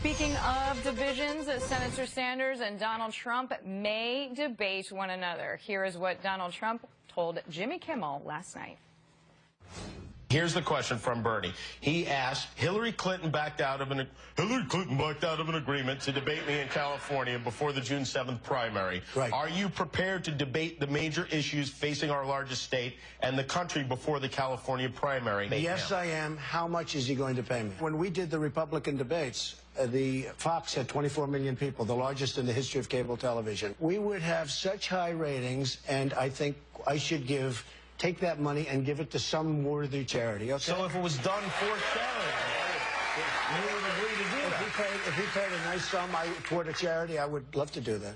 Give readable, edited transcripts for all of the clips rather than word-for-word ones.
Speaking of divisions, Senator Sanders and Donald Trump may debate one another. Here is what Donald Trump told Jimmy Kimmel last night. Here's the question from Bernie. He asked, Hillary Clinton backed out of an agreement to debate me in California before the June 7th primary. Right. Are you prepared to debate the major issues facing our largest state and the country before the California primary? Yes, I am. How much is he going to pay me? When we did the Republican debates, the Fox had 24 million people, the largest in the history of cable television. We would have such high ratings, and I think I should take that money and give it to some worthy charity, okay? So if it was done for charity, you would agree to do that? If he paid a nice sum toward a charity, I would love to do that.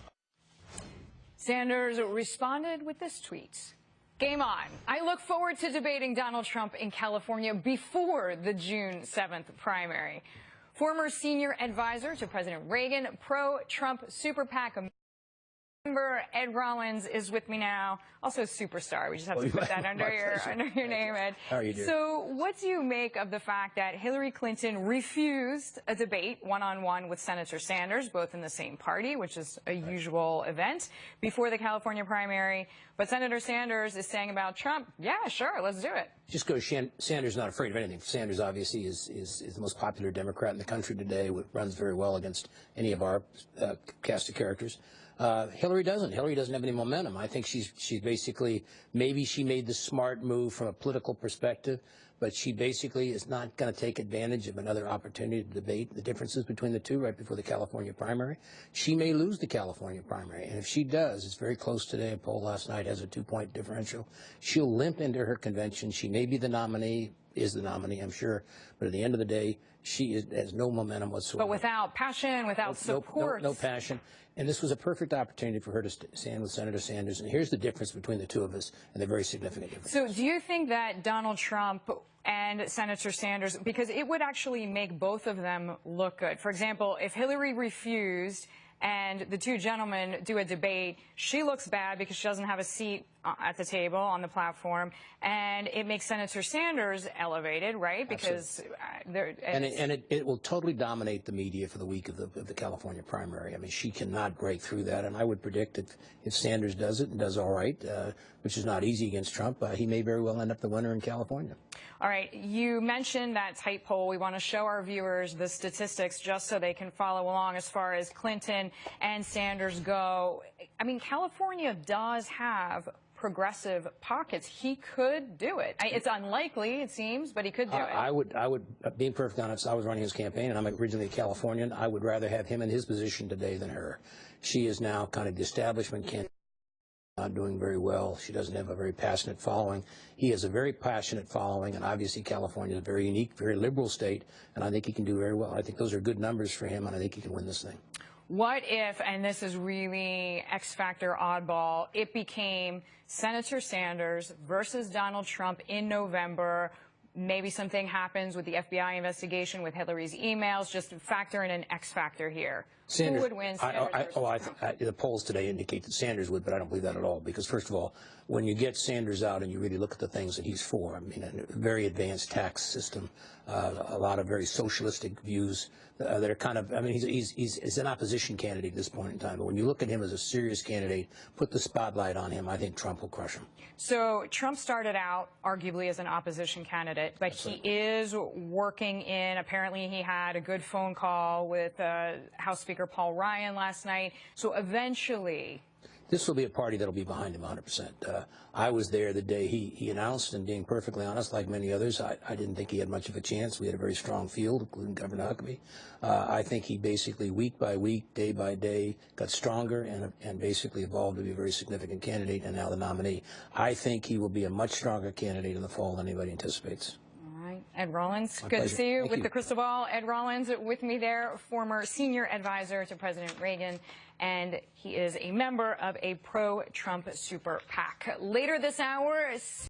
Sanders responded with this tweet. Game on. I look forward to debating Donald Trump in California before the June 7th primary. Former senior advisor to President Reagan, pro-Trump super PAC member Ed Rollins is with me now. Also a superstar. We just have to put that under your name, Ed. How are you doing? So what do you make of the fact that Hillary Clinton refused a debate one-on-one with Senator Sanders, both in the same party, which is a usual event, before the California primary, but Senator Sanders is saying about Trump, yeah, sure, let's do it. Just goes, Sanders is not afraid of anything. Sanders obviously is the most popular Democrat in the country today, runs very well against any of our cast of characters. Hillary doesn't. Hillary doesn't have any momentum. I think she's basically, maybe she made the smart move from a political perspective, but she basically is not going to take advantage of another opportunity to debate the differences between the two right before the California primary. She may lose the California primary, and if she does, it's very close today. A poll last night has a 2-point differential. She'll limp into her convention. She may be the nominee, is the nominee, I'm sure, but at the end of the day, she has no momentum whatsoever. But without passion, without support. No passion. And this was a perfect opportunity for her to stand with Senator Sanders. And here's the difference between the two of us, and they're very significant differences. So do you think that Donald Trump and Senator Sanders, because it would actually make both of them look good. For example, if Hillary refused and the two gentlemen do a debate, she looks bad because she doesn't have a seat at the table on the platform, and it makes Senator Sanders elevated, right? Because it will totally dominate the media for the week of the California primary. I mean, she cannot break through that, and I would predict that if Sanders does it and does all right, which is not easy against Trump, he may very well end up the winner in California. All right, you mentioned that tight poll. We want to show our viewers the statistics just so they can follow along as far as Clinton and Sanders go. I mean, California does have progressive pockets. He could do it. It's unlikely, it seems, but he could do it. I would, being perfectly honest, I was running his campaign, and I'm originally a Californian. I would rather have him in his position today than her. She is now kind of the establishment candidate, not doing very well. She doesn't have a very passionate following. He has a very passionate following, and obviously California is a very unique, very liberal state, and I think he can do very well. I think those are good numbers for him, and I think he can win this thing. What if, and this is really X factor oddball, it became Senator Sanders versus Donald Trump in November? Maybe something happens with the FBI investigation, with Hillary's emails. Just factor in an X factor here. Sanders, who would win? Sanders the polls today indicate that Sanders would, but I don't believe that at all. Because first of all, when you get Sanders out and you really look at the things that he's for, I mean, a very advanced tax system, a lot of very socialistic views that are kind of, I mean, he's an opposition candidate at this point in time. But when you look at him as a serious candidate, put the spotlight on him, I think Trump will crush him. So Trump started out arguably as an opposition candidate, but he is working in, apparently he had a good phone call with House Speaker Paul Ryan last night. So eventually, this will be a party that will be behind him 100%. I was there the day he announced, and being perfectly honest, like many others, I didn't think he had much of a chance. We had a very strong field, including Governor Huckabee. I think he basically, week by week, day by day, got stronger and basically evolved to be a very significant candidate and now the nominee. I think he will be a much stronger candidate in the fall than anybody anticipates. Ed Rollins, My good pleasure. to see you Thank with you. the crystal ball. Ed Rollins with me there, former senior advisor to President Reagan, and he is a member of a pro-Trump super PAC. Later this hour,